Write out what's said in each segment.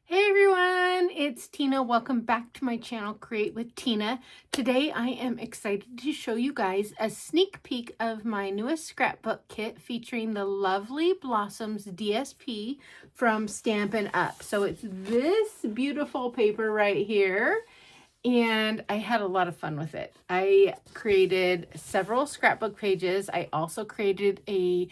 Hey everyone, it's Tina. Welcome back to my channel, Create with Tina. Today I am excited to show you guys a sneak peek of my newest scrapbook kit featuring the Lovely Blossoms DSP from Stampin' Up. So it's this beautiful paper right here. And I had a lot of fun with it. I created several scrapbook pages. I also created a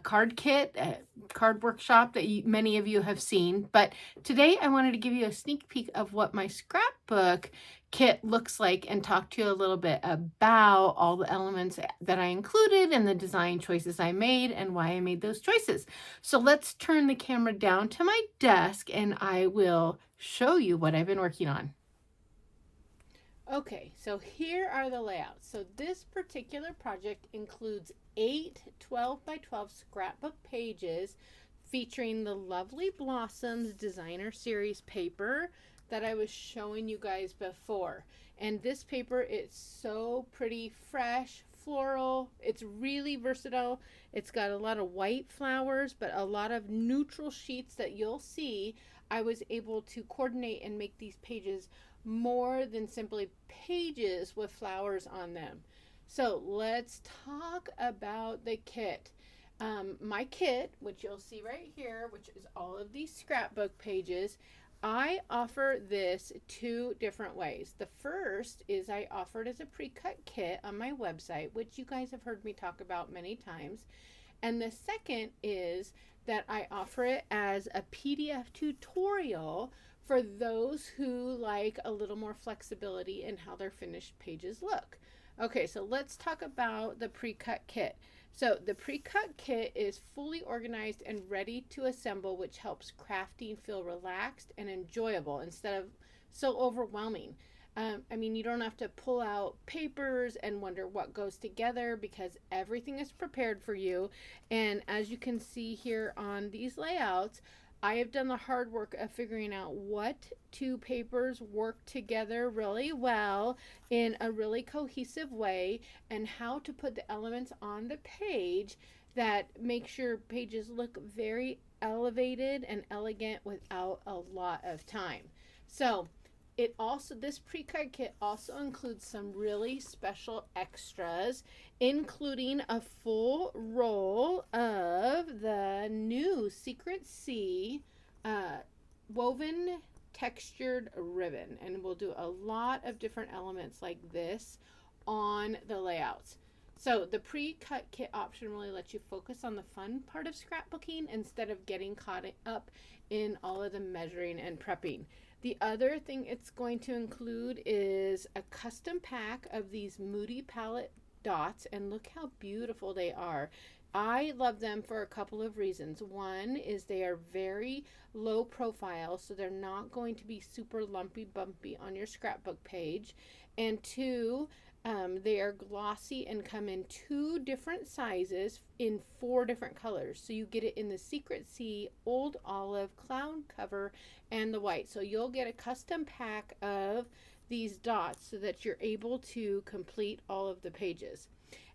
card kit, a card workshop that many of you have seen. But today I wanted to give you a sneak peek of what my scrapbook kit looks like and talk to you a little bit about all the elements that I included and the design choices I made and why I made those choices. So let's turn the camera down to my desk and I will show you what I've been working on. Okay, so here are the layouts. So this particular project includes 8 12 by 12 scrapbook pages featuring the Lovely Blossoms Designer Series paper that I was showing you guys before. And this paper is so pretty, fresh, floral. It's really versatile. It's got a lot of white flowers, but a lot of neutral sheets that you'll see. I was able to coordinate and make these pages more than simply pages with flowers on them. So let's talk about the kit. My kit, which you'll see right here, which is all of these scrapbook pages, I offer this two different ways. The first is I offer it as a pre-cut kit on my website, which you guys have heard me talk about many times. And the second is that I offer it as a PDF tutorial for those who like a little more flexibility in how their finished pages look. Okay, so let's talk about the pre-cut kit. So the pre-cut kit is fully organized and ready to assemble, which helps crafting feel relaxed and enjoyable instead of so overwhelming. I mean, you don't have to pull out papers and wonder what goes together because everything is prepared for you. And as you can see here on these layouts, I have done the hard work of figuring out what two papers work together really well in a really cohesive way and how to put the elements on the page that makes your pages look very elevated and elegant without a lot of time. So this pre-cut kit also includes some really special extras, including a full roll of the new Secret C woven textured ribbon, and we'll do a lot of different elements like this on the layouts. So the pre-cut kit option really lets you focus on the fun part of scrapbooking instead of getting caught up in all of the measuring and prepping. The other thing it's going to include is a custom pack of these Moody palette dots, and look how beautiful they are. I love them for a couple of reasons. One is they are very low profile, so they're not going to be super lumpy bumpy on your scrapbook page. And two, they are glossy and come in 2 different sizes in 4 different colors. So you get it in the Secret Sea, Old Olive, Cloud Cover, and the white. So you'll get a custom pack of these dots so that you're able to complete all of the pages.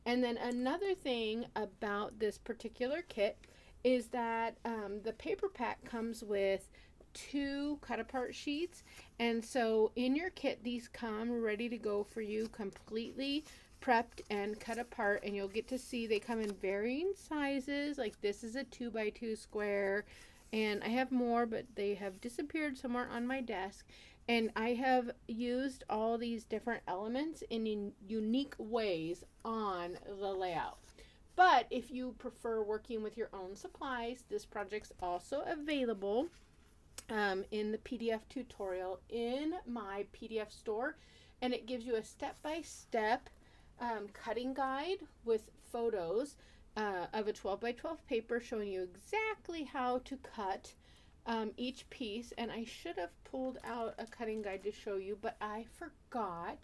And then another thing about this particular kit is that the paper pack comes with 2 cut apart sheets, and so in your kit these come ready to go for you, completely prepped and cut apart, and you'll get to see they come in varying sizes. Like this is a 2 by 2 square, and I have more, but they have disappeared somewhere on my desk. And I have used all these different elements in unique ways on the layout. But if you prefer working with your own supplies, this project's also available in the PDF tutorial in my PDF store, and it gives you a step-by-step cutting guide with photos of a 12 by 12 paper showing you exactly how to cut each piece. And I should have pulled out a cutting guide to show you, but I forgot.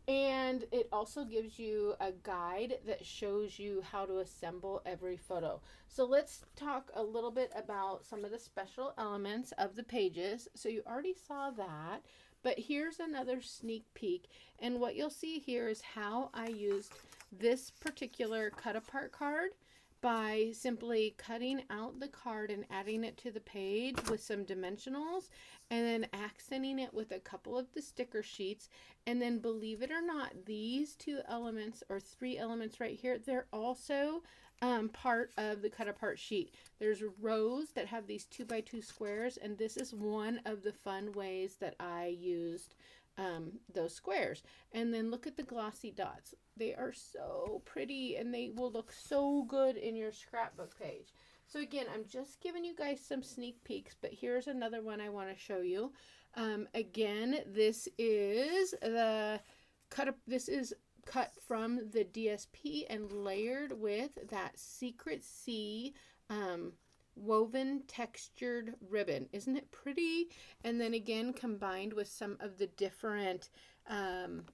And it also gives you a guide that shows you how to assemble every photo. So let's talk a little bit about some of the special elements of the pages. So you already saw that, but here's another sneak peek. And what you'll see here is how I used this particular cut apart card by simply cutting out the card and adding it to the page with some dimensionals, and then accenting it with a couple of the sticker sheets. And then, believe it or not, these two elements, or three elements right here, they're also part of the cut apart sheet. There's rows that have these 2x2 squares, and this is one of the fun ways that I used those squares. And then look at the glossy dots. They are so pretty, and they will look so good in your scrapbook page. So again, I'm just giving you guys some sneak peeks, but here's another one I want to show you. Again, this is cut from the DSP and layered with that Secret Sea woven textured ribbon. Isn't it pretty? And then again, combined with some of the different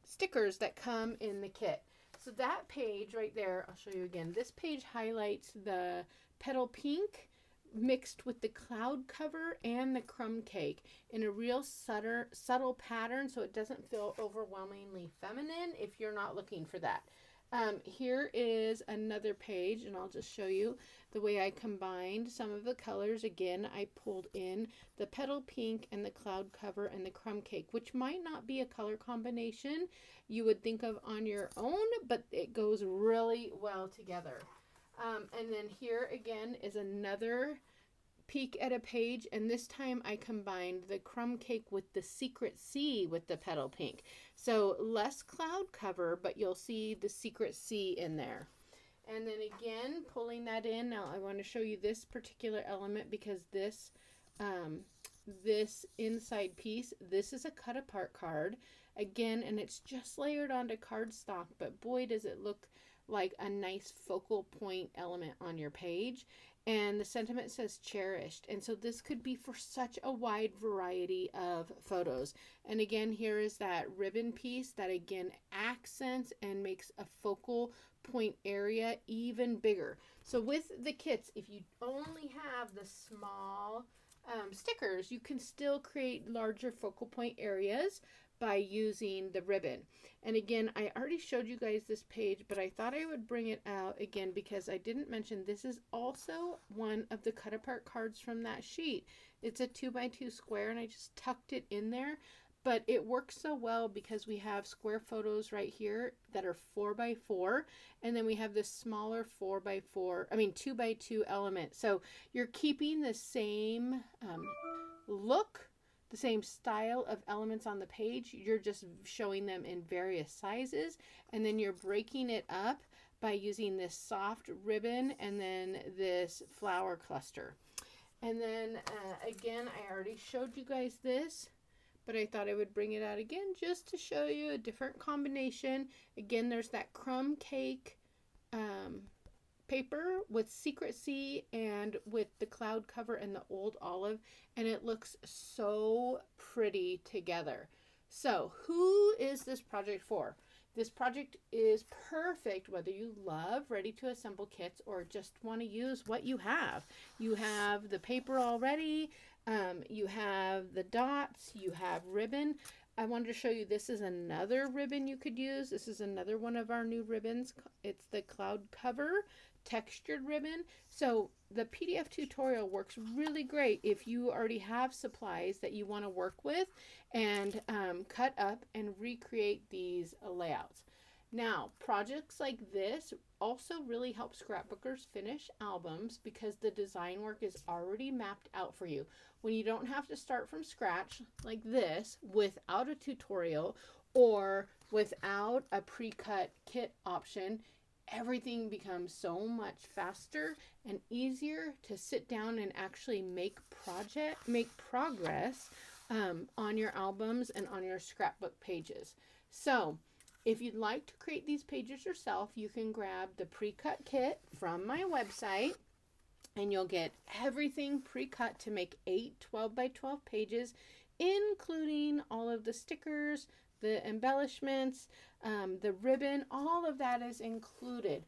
stickers that come in the kit. So that page right there, I'll show you again. This page highlights the petal pink mixed with the cloud cover and the crumb cake in a real subtle pattern, so it doesn't feel overwhelmingly feminine if you're not looking for that. Here is another page, and I'll just show you the way I combined some of the colors. Again, I pulled in the petal pink and the cloud cover and the crumb cake, which might not be a color combination you would think of on your own, but it goes really well together. And then here again is another peek at a page, and this time I combined the crumb cake with the Secret Sea with the petal pink. So less cloud cover, but you'll see the Secret Sea in there. And then again, pulling that in. Now I want to show you this particular element because this inside piece, this is a cut apart card. Again, and it's just layered onto cardstock, but boy does it look like a nice focal point element on your page. And the sentiment says cherished, and so this could be for such a wide variety of photos. And again, here is that ribbon piece that again accents and makes a focal point area even bigger. So with the kits, if you only have the small stickers, you can still create larger focal point areas by using the ribbon. And again, I already showed you guys this page, but I thought I would bring it out again because I didn't mention this is also one of the cut apart cards from that sheet. It's a 2x2 square, and I just tucked it in there, but it works so well because we have square photos right here that are 4x4, and then we have this smaller 2x2 element. So you're keeping the same look, the same style of elements on the page. You're just showing them in various sizes, and then you're breaking it up by using this soft ribbon and then this flower cluster. And then again, I already showed you guys this, but I thought I would bring it out again just to show you a different combination. Again, there's that crumb cake paper with Secret Sea and with the cloud cover and the old olive, and it looks so pretty together. So who is this project for? This project is perfect whether you love ready to assemble kits or just want to use what you have. You have the paper already, you have the dots, you have ribbon. I wanted to show you, this is another ribbon you could use. This is another one of our new ribbons. It's the cloud cover textured ribbon. So the PDF tutorial works really great if you already have supplies that you want to work with and cut up and recreate these layouts. Now, projects like this also really help scrapbookers finish albums because the design work is already mapped out for you. When you don't have to start from scratch like this without a tutorial or without a pre-cut kit option, everything becomes so much faster and easier to sit down and actually make progress on your albums and on your scrapbook pages. So if you'd like to create these pages yourself, you can grab the pre-cut kit from my website, and you'll get everything pre-cut to make 8 12x12 pages, including all of the stickers, the embellishments, the ribbon. All of that is included.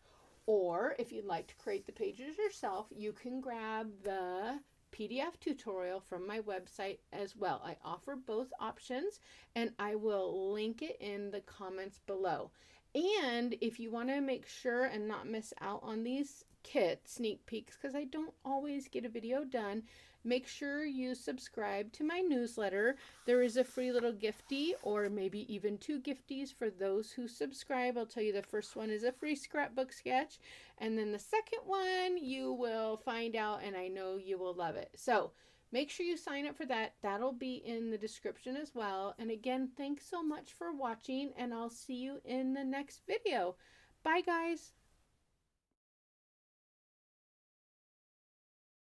Or if you'd like to create the pages yourself, you can grab the PDF tutorial from my website as well. I offer both options, and I will link it in the comments below. And if you want to make sure and not miss out on these kit sneak peeks because I don't always get a video done, make sure you subscribe to my newsletter. There is a free little gifty, or maybe even 2 gifties for those who subscribe. I'll tell you the first one is a free scrapbook sketch, and then the second one you will find out, and I know you will love it. So make sure you sign up for that. That'll be in the description as well. And again, thanks so much for watching, and I'll see you in the next video. Bye, guys.